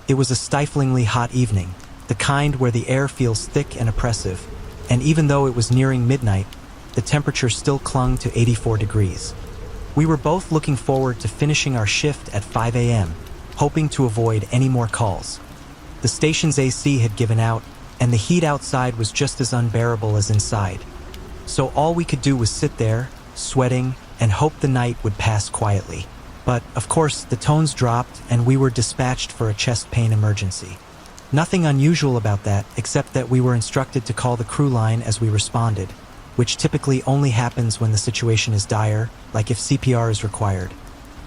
It was a stiflingly hot evening, the kind where the air feels thick and oppressive, and even though it was nearing midnight, the temperature still clung to 84 degrees. We were both looking forward to finishing our shift at 5 a.m., hoping to avoid any more calls. The station's AC had given out, and the heat outside was just as unbearable as inside. So all we could do was sit there, sweating, and hope the night would pass quietly. But, of course, the tones dropped and we were dispatched for a chest pain emergency. Nothing unusual about that, except that we were instructed to call the crew line as we responded, which typically only happens when the situation is dire, like if CPR is required.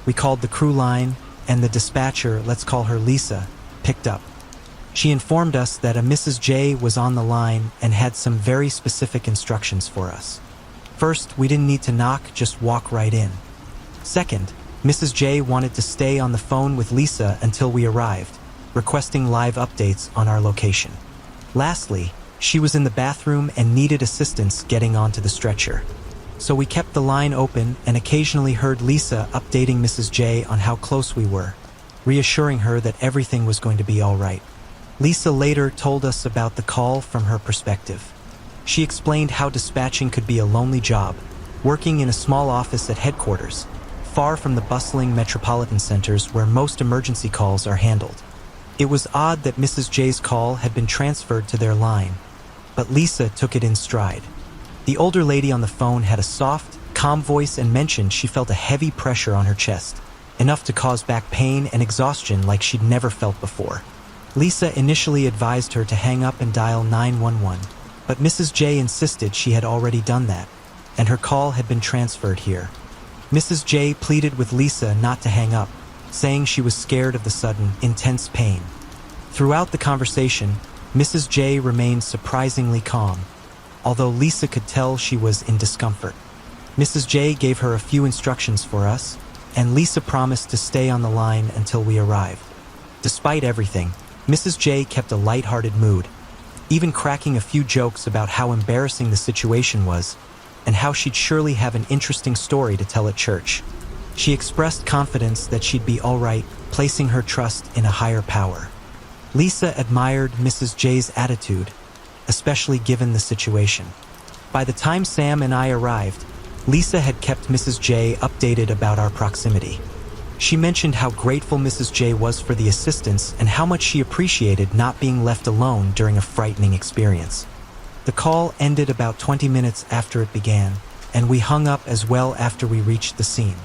We called the crew line, and the dispatcher, let's call her Lisa, picked up. She informed us that a Mrs. J was on the line and had some very specific instructions for us. First, we didn't need to knock, just walk right in. Second, Mrs. J wanted to stay on the phone with Lisa until we arrived, requesting live updates on our location. Lastly, she was in the bathroom and needed assistance getting onto the stretcher. So we kept the line open and occasionally heard Lisa updating Mrs. J on how close we were, reassuring her that everything was going to be all right. Lisa later told us about the call from her perspective. She explained how dispatching could be a lonely job, working in a small office at headquarters, far from the bustling metropolitan centers where most emergency calls are handled. It was odd that Mrs. J's call had been transferred to their line, but Lisa took it in stride. The older lady on the phone had a soft, calm voice and mentioned she felt a heavy pressure on her chest, enough to cause back pain and exhaustion like she'd never felt before. Lisa initially advised her to hang up and dial 911, but Mrs. J insisted she had already done that, and her call had been transferred here. Mrs. J pleaded with Lisa not to hang up, saying she was scared of the sudden, intense pain. Throughout the conversation, Mrs. J remained surprisingly calm, although Lisa could tell she was in discomfort. Mrs. J gave her a few instructions for us, and Lisa promised to stay on the line until we arrived. Despite everything, Mrs. J kept a light-hearted mood, even cracking a few jokes about how embarrassing the situation was and how she'd surely have an interesting story to tell at church. She expressed confidence that she'd be all right, placing her trust in a higher power. Lisa admired Mrs. J's attitude, especially given the situation. By the time Sam and I arrived, Lisa had kept Mrs. J updated about our proximity. She mentioned how grateful Mrs. J was for the assistance and how much she appreciated not being left alone during a frightening experience. The call ended about 20 minutes after it began, and we hung up as well after we reached the scene.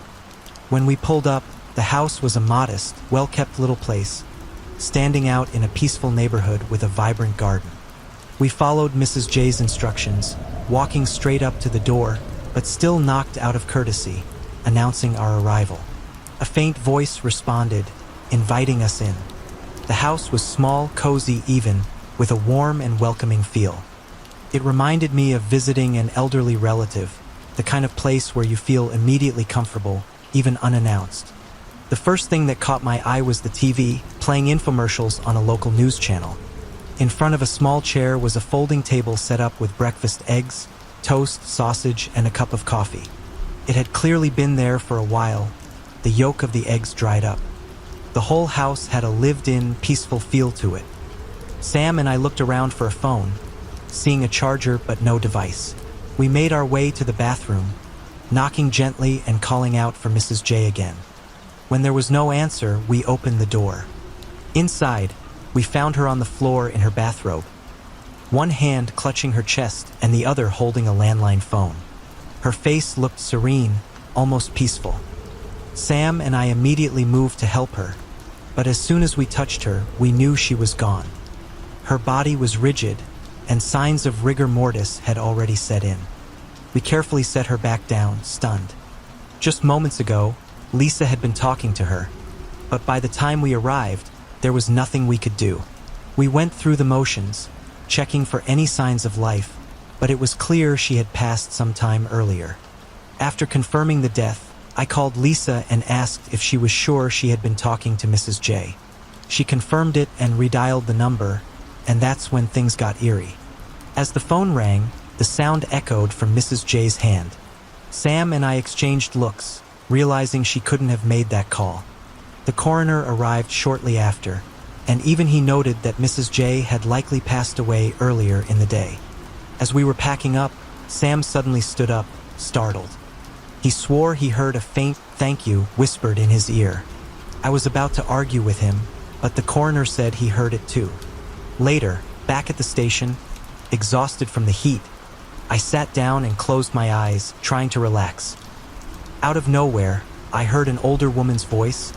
When we pulled up, the house was a modest, well-kept little place, standing out in a peaceful neighborhood with a vibrant garden. We followed Mrs. J's instructions, walking straight up to the door, but still knocked out of courtesy, announcing our arrival. A faint voice responded, inviting us in. The house was small, cozy even, with a warm and welcoming feel. It reminded me of visiting an elderly relative, the kind of place where you feel immediately comfortable, even unannounced. The first thing that caught my eye was the TV, playing infomercials on a local news channel. In front of a small chair was a folding table set up with breakfast eggs, toast, sausage, and a cup of coffee. It had clearly been there for a while. The yolk of the eggs dried up. The whole house had a lived-in, peaceful feel to it. Sam and I looked around for a phone, seeing a charger but no device. We made our way to the bathroom, knocking gently and calling out for Mrs. J again. When there was no answer, we opened the door. Inside, we found her on the floor in her bathrobe, one hand clutching her chest and the other holding a landline phone. Her face looked serene, almost peaceful. Sam and I immediately moved to help her, but as soon as we touched her, we knew she was gone. Her body was rigid, and signs of rigor mortis had already set in. We carefully set her back down, stunned. Just moments ago, Lisa had been talking to her, but by the time we arrived, there was nothing we could do. We went through the motions, checking for any signs of life, but it was clear she had passed some time earlier. After confirming the death, I called Lisa and asked if she was sure she had been talking to Mrs. J. She confirmed it and redialed the number, and that's when things got eerie. As the phone rang, the sound echoed from Mrs. J's hand. Sam and I exchanged looks, realizing she couldn't have made that call. The coroner arrived shortly after, and even he noted that Mrs. J had likely passed away earlier in the day. As we were packing up, Sam suddenly stood up, startled. He swore he heard a faint "thank you" whispered in his ear. I was about to argue with him, but the coroner said he heard it too. Later, back at the station, exhausted from the heat, I sat down and closed my eyes, trying to relax. Out of nowhere, I heard an older woman's voice,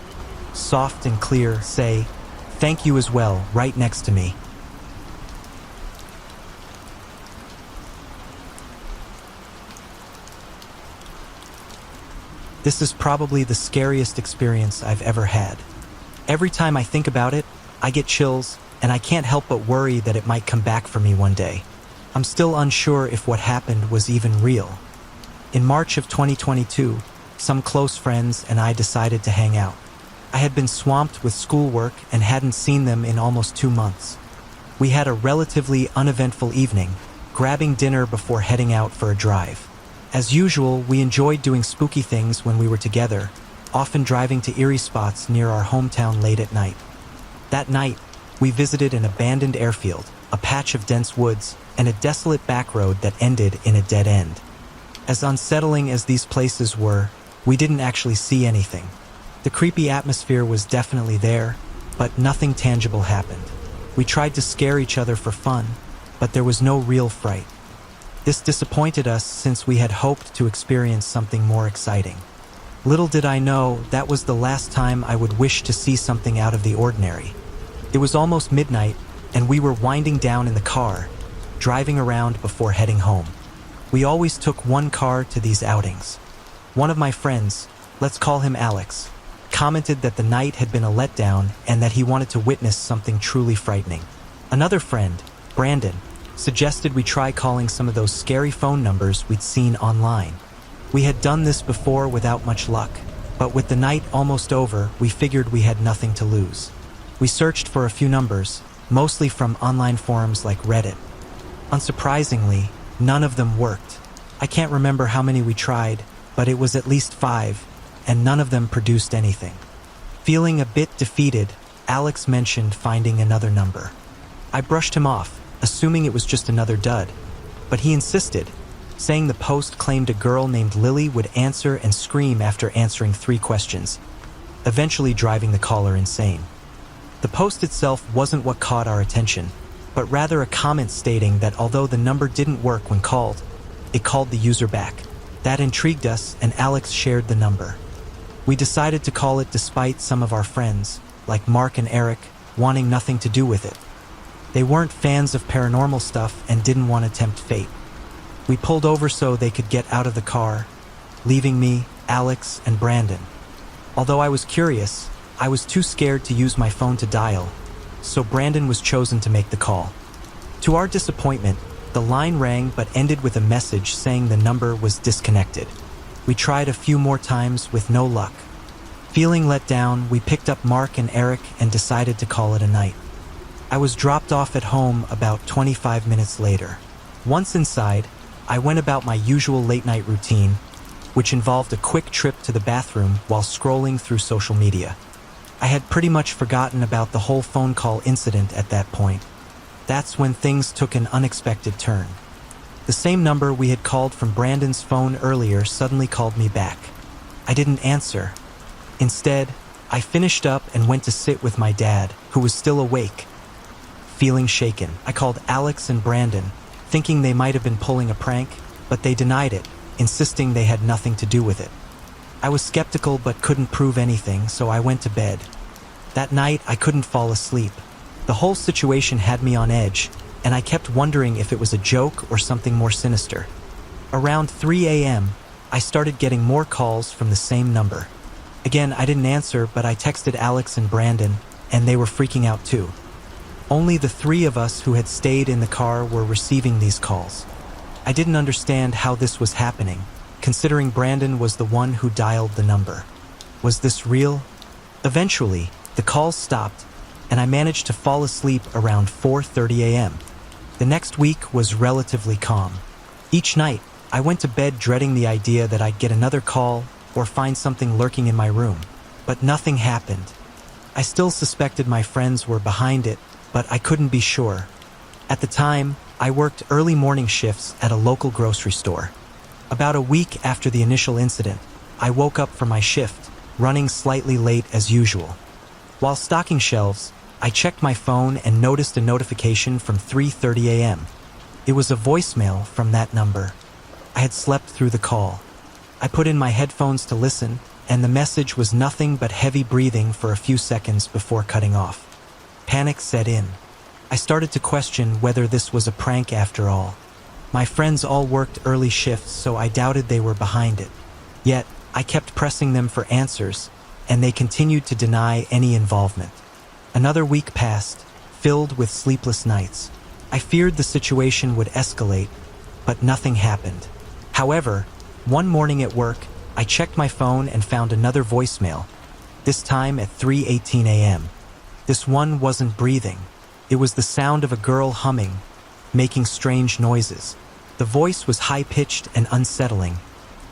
soft and clear, say, "Thank you as well," right next to me. This is probably the scariest experience I've ever had. Every time I think about it, I get chills, and I can't help but worry that it might come back for me one day. I'm still unsure if what happened was even real. In March of 2022, some close friends and I decided to hang out. I had been swamped with schoolwork and hadn't seen them in almost 2 months. We had a relatively uneventful evening, grabbing dinner before heading out for a drive. As usual, we enjoyed doing spooky things when we were together, often driving to eerie spots near our hometown late at night. That night, we visited an abandoned airfield, a patch of dense woods, and a desolate back road that ended in a dead end. As unsettling as these places were, we didn't actually see anything. The creepy atmosphere was definitely there, but nothing tangible happened. We tried to scare each other for fun, but there was no real fright. This disappointed us since we had hoped to experience something more exciting. Little did I know that was the last time I would wish to see something out of the ordinary. It was almost midnight, and we were winding down in the car, driving around before heading home. We always took one car to these outings. One of my friends, let's call him Alex, commented that the night had been a letdown and that he wanted to witness something truly frightening. Another friend, Brandon, suggested we try calling some of those scary phone numbers we'd seen online. We had done this before without much luck, but with the night almost over, we figured we had nothing to lose. We searched for a few numbers, mostly from online forums like Reddit. Unsurprisingly, none of them worked. I can't remember how many we tried, but it was at least 5, and none of them produced anything. Feeling a bit defeated, Alex mentioned finding another number. I brushed him off, assuming it was just another dud, but he insisted, saying the post claimed a girl named Lily would answer and scream after answering 3 questions, eventually driving the caller insane. The post itself wasn't what caught our attention, but rather a comment stating that although the number didn't work when called, it called the user back. That intrigued us, and Alex shared the number. We decided to call it despite some of our friends, like Mark and Eric, wanting nothing to do with it. They weren't fans of paranormal stuff and didn't want to tempt fate. We pulled over so they could get out of the car, leaving me, Alex, and Brandon. Although I was curious, I was too scared to use my phone to dial, so Brandon was chosen to make the call. To our disappointment, the line rang but ended with a message saying the number was disconnected. We tried a few more times with no luck. Feeling let down, we picked up Mark and Eric and decided to call it a night. I was dropped off at home about 25 minutes later. Once inside, I went about my usual late-night routine, which involved a quick trip to the bathroom while scrolling through social media. I had pretty much forgotten about the whole phone call incident at that point. That's when things took an unexpected turn. The same number we had called from Brandon's phone earlier suddenly called me back. I didn't answer. Instead, I finished up and went to sit with my dad, who was still awake. Feeling shaken, I called Alex and Brandon, thinking they might have been pulling a prank, but they denied it, insisting they had nothing to do with it. I was skeptical but couldn't prove anything, so I went to bed. That night, I couldn't fall asleep. The whole situation had me on edge, and I kept wondering if it was a joke or something more sinister. Around 3 a.m., I started getting more calls from the same number. Again, I didn't answer, but I texted Alex and Brandon, and they were freaking out too. Only the 3 of us who had stayed in the car were receiving these calls. I didn't understand how this was happening, considering Brandon was the one who dialed the number. Was this real? Eventually, the calls stopped, and I managed to fall asleep around 4:30 a.m. The next week was relatively calm. Each night, I went to bed dreading the idea that I'd get another call or find something lurking in my room, but nothing happened. I still suspected my friends were behind it, but I couldn't be sure. At the time, I worked early morning shifts at a local grocery store. About a week after the initial incident, I woke up for my shift, running slightly late as usual. While stocking shelves, I checked my phone and noticed a notification from 3:30 a.m. It was a voicemail from that number. I had slept through the call. I put in my headphones to listen, and the message was nothing but heavy breathing for a few seconds before cutting off. Panic set in. I started to question whether this was a prank after all. My friends all worked early shifts, so I doubted they were behind it. Yet, I kept pressing them for answers, and they continued to deny any involvement. Another week passed, filled with sleepless nights. I feared the situation would escalate, but nothing happened. However, one morning at work, I checked my phone and found another voicemail, this time at 3:18 a.m. This one wasn't breathing. It was the sound of a girl humming, making strange noises. The voice was high-pitched and unsettling,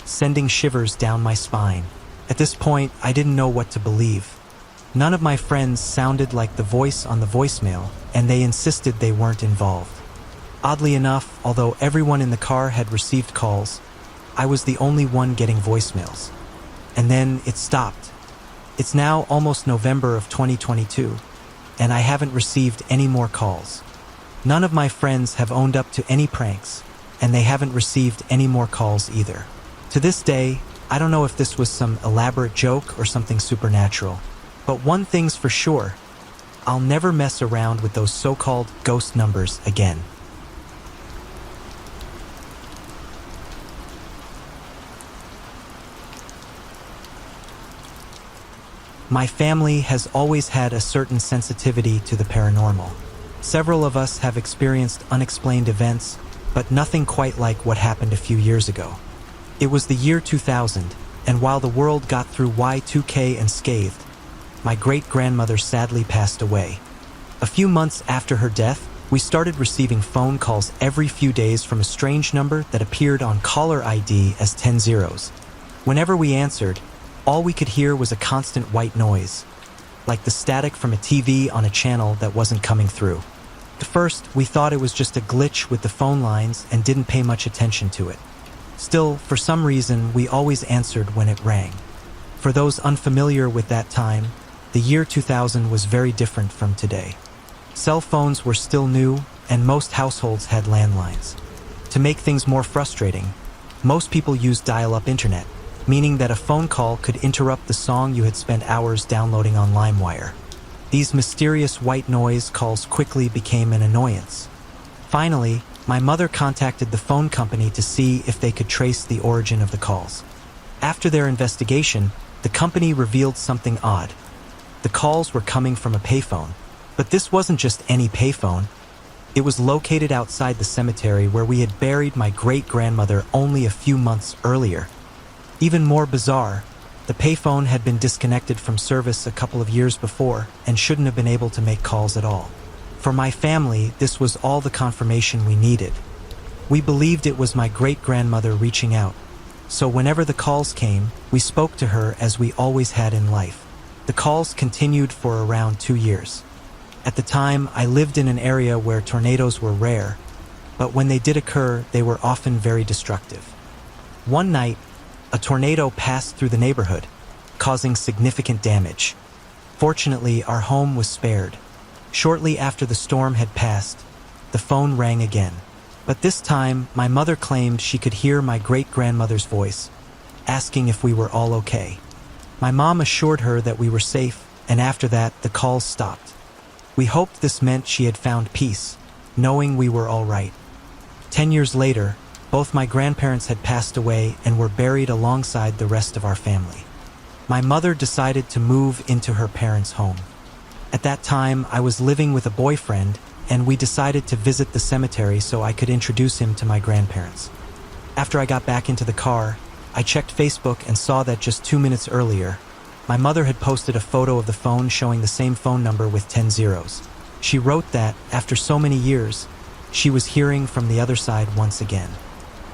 sending shivers down my spine. At this point, I didn't know what to believe. None of my friends sounded like the voice on the voicemail, and they insisted they weren't involved. Oddly enough, although everyone in the car had received calls, I was the only one getting voicemails. And then it stopped. It's now almost November of 2022, and I haven't received any more calls. None of my friends have owned up to any pranks, and they haven't received any more calls either. To this day, I don't know if this was some elaborate joke or something supernatural. But one thing's for sure, I'll never mess around with those so-called ghost numbers again. My family has always had a certain sensitivity to the paranormal. Several of us have experienced unexplained events, but nothing quite like what happened a few years ago. It was the year 2000, and while the world got through Y2K unscathed, my great-grandmother sadly passed away. A few months after her death, we started receiving phone calls every few days from a strange number that appeared on caller ID as 10 zeros. Whenever we answered, all we could hear was a constant white noise, like the static from a TV on a channel that wasn't coming through. At first, we thought it was just a glitch with the phone lines and didn't pay much attention to it. Still, for some reason, we always answered when it rang. For those unfamiliar with that time, the year 2000 was very different from today. Cell phones were still new, and most households had landlines. To make things more frustrating, most people used dial-up internet, meaning that a phone call could interrupt the song you had spent hours downloading on LimeWire. These mysterious white noise calls quickly became an annoyance. Finally, my mother contacted the phone company to see if they could trace the origin of the calls. After their investigation, the company revealed something odd. The calls were coming from a payphone, but this wasn't just any payphone. It was located outside the cemetery where we had buried my great-grandmother only a few months earlier. Even more bizarre, the payphone had been disconnected from service a couple of years before and shouldn't have been able to make calls at all. For my family, this was all the confirmation we needed. We believed it was my great-grandmother reaching out, so whenever the calls came, we spoke to her as we always had in life. The calls continued for around 2 years. At the time, I lived in an area where tornadoes were rare, but when they did occur, they were often very destructive. One night, a tornado passed through the neighborhood, causing significant damage. Fortunately, our home was spared. Shortly after the storm had passed, the phone rang again. But this time, my mother claimed she could hear my great-grandmother's voice, asking if we were all okay. My mom assured her that we were safe, and after that, the calls stopped. We hoped this meant she had found peace, knowing we were all right. 10 years later, both my grandparents had passed away and were buried alongside the rest of our family. My mother decided to move into her parents' home. At that time, I was living with a boyfriend, and we decided to visit the cemetery so I could introduce him to my grandparents. After I got back into the car, I checked Facebook and saw that just 2 minutes earlier, my mother had posted a photo of the phone showing the same phone number with 10 zeros. She wrote that, after so many years, she was hearing from the other side once again.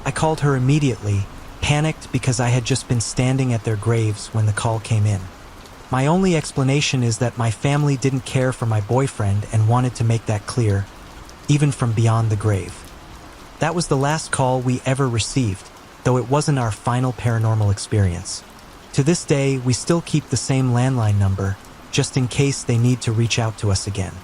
I called her immediately, panicked because I had just been standing at their graves when the call came in. My only explanation is that my family didn't care for my boyfriend and wanted to make that clear, even from beyond the grave. That was the last call we ever received, though it wasn't our final paranormal experience. To this day, we still keep the same landline number, just in case they need to reach out to us again.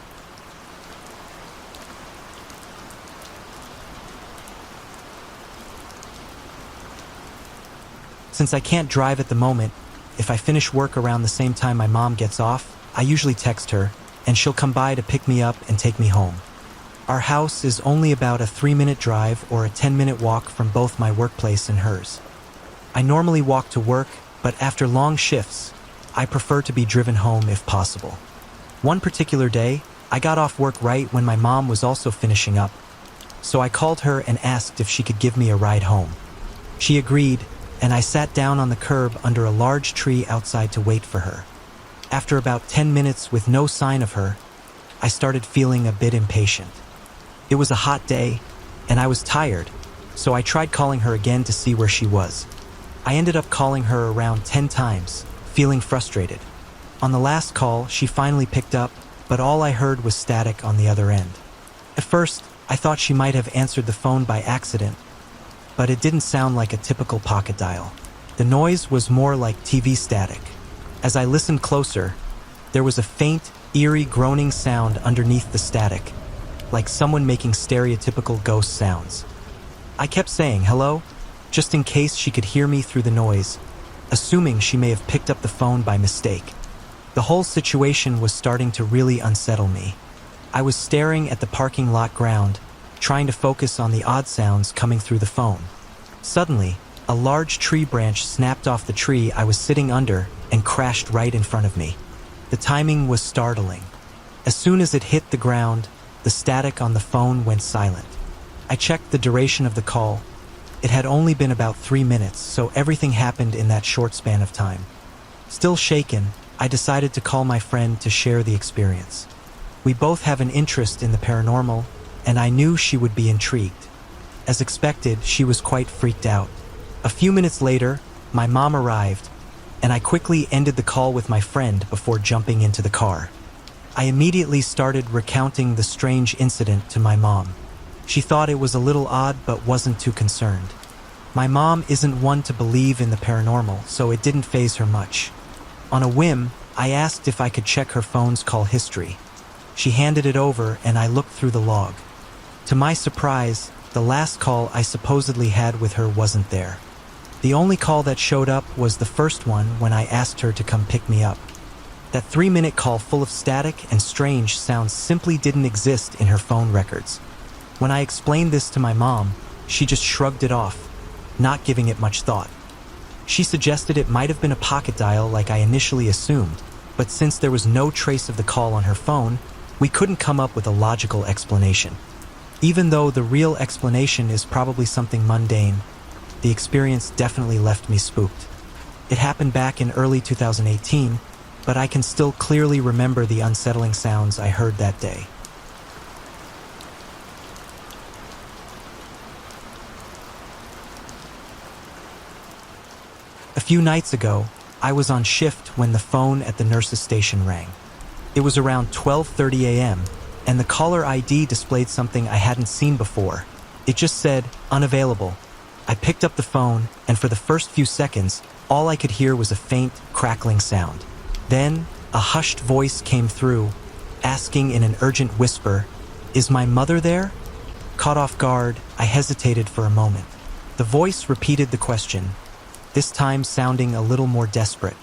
Since I can't drive at the moment, if I finish work around the same time my mom gets off, I usually text her, and she'll come by to pick me up and take me home. Our house is only about a 3-minute drive or a 10-minute walk from both my workplace and hers. I normally walk to work, but after long shifts, I prefer to be driven home if possible. One particular day, I got off work right when my mom was also finishing up, so I called her and asked if she could give me a ride home. She agreed, and I sat down on the curb under a large tree outside to wait for her. After about 10 minutes with no sign of her, I started feeling a bit impatient. It was a hot day, and I was tired, so I tried calling her again to see where she was. I ended up calling her around 10 times, feeling frustrated. On the last call, she finally picked up, but all I heard was static on the other end. At first, I thought she might have answered the phone by accident, but it didn't sound like a typical pocket dial. The noise was more like TV static. As I listened closer, there was a faint, eerie groaning sound underneath the static, like someone making stereotypical ghost sounds. I kept saying hello, just in case she could hear me through the noise, assuming she may have picked up the phone by mistake. The whole situation was starting to really unsettle me. I was staring at the parking lot ground, trying to focus on the odd sounds coming through the phone. Suddenly, a large tree branch snapped off the tree I was sitting under and crashed right in front of me. The timing was startling. As soon as it hit the ground, the static on the phone went silent. I checked the duration of the call. It had only been about 3 minutes, so everything happened in that short span of time. Still shaken, I decided to call my friend to share the experience. We both have an interest in the paranormal, and I knew she would be intrigued. As expected, she was quite freaked out. A few minutes later, my mom arrived, and I quickly ended the call with my friend before jumping into the car. I immediately started recounting the strange incident to my mom. She thought it was a little odd but wasn't too concerned. My mom isn't one to believe in the paranormal, so it didn't faze her much. On a whim, I asked if I could check her phone's call history. She handed it over and I looked through the log. To my surprise, the last call I supposedly had with her wasn't there. The only call that showed up was the first one when I asked her to come pick me up. That 3-minute call full of static and strange sounds simply didn't exist in her phone records. When I explained this to my mom, she just shrugged it off, not giving it much thought. She suggested it might have been a pocket dial like I initially assumed, but since there was no trace of the call on her phone, we couldn't come up with a logical explanation. Even though the real explanation is probably something mundane, the experience definitely left me spooked. It happened back in early 2018, but I can still clearly remember the unsettling sounds I heard that day. A few nights ago, I was on shift when the phone at the nurse's station rang. It was around 12:30 a.m., and the caller ID displayed something I hadn't seen before. It just said, "Unavailable." I picked up the phone, and for the first few seconds, all I could hear was a faint, crackling sound. Then, a hushed voice came through, asking in an urgent whisper, "Is my mother there?" Caught off guard, I hesitated for a moment. The voice repeated the question, this time sounding a little more desperate.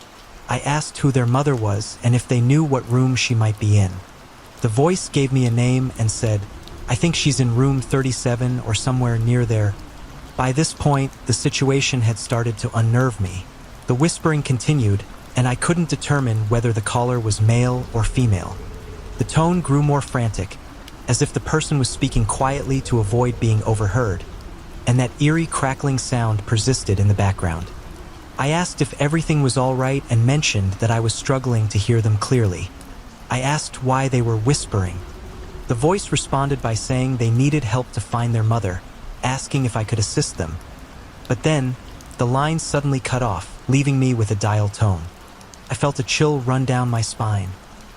I asked who their mother was and if they knew what room she might be in. The voice gave me a name and said, "I think she's in room 37 or somewhere near there." By this point, the situation had started to unnerve me. The whispering continued, and I couldn't determine whether the caller was male or female. The tone grew more frantic, as if the person was speaking quietly to avoid being overheard, and that eerie crackling sound persisted in the background. I asked if everything was all right and mentioned that I was struggling to hear them clearly. I asked why they were whispering. The voice responded by saying they needed help to find their mother, asking if I could assist them. But then, the line suddenly cut off, leaving me with a dial tone. I felt a chill run down my spine.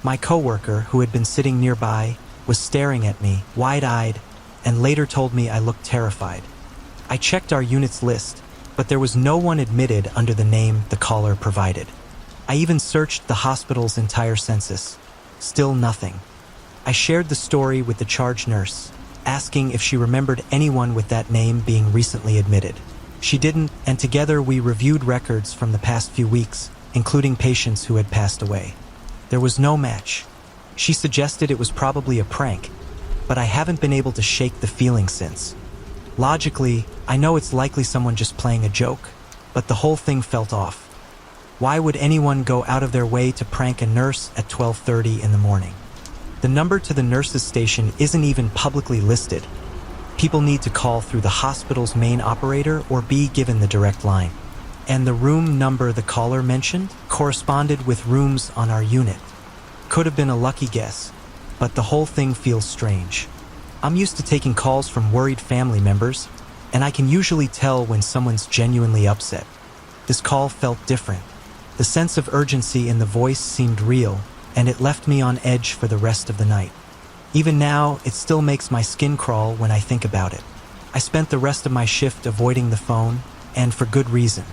My coworker, who had been sitting nearby, was staring at me, wide-eyed, and later told me I looked terrified. I checked our unit's list, but there was no one admitted under the name the caller provided. I even searched the hospital's entire census. Still nothing. I shared the story with the charge nurse, asking if she remembered anyone with that name being recently admitted. She didn't, and together we reviewed records from the past few weeks, including patients who had passed away. There was no match. She suggested it was probably a prank, but I haven't been able to shake the feeling since. Logically, I know it's likely someone just playing a joke, but the whole thing felt off. Why would anyone go out of their way to prank a nurse at 12:30 in the morning? The number to the nurse's station isn't even publicly listed. People need to call through the hospital's main operator or be given the direct line. And the room number the caller mentioned corresponded with rooms on our unit. Could have been a lucky guess, but the whole thing feels strange. I'm used to taking calls from worried family members, and I can usually tell when someone's genuinely upset. This call felt different. The sense of urgency in the voice seemed real, and it left me on edge for the rest of the night. Even now, it still makes my skin crawl when I think about it. I spent the rest of my shift avoiding the phone, and for good reason.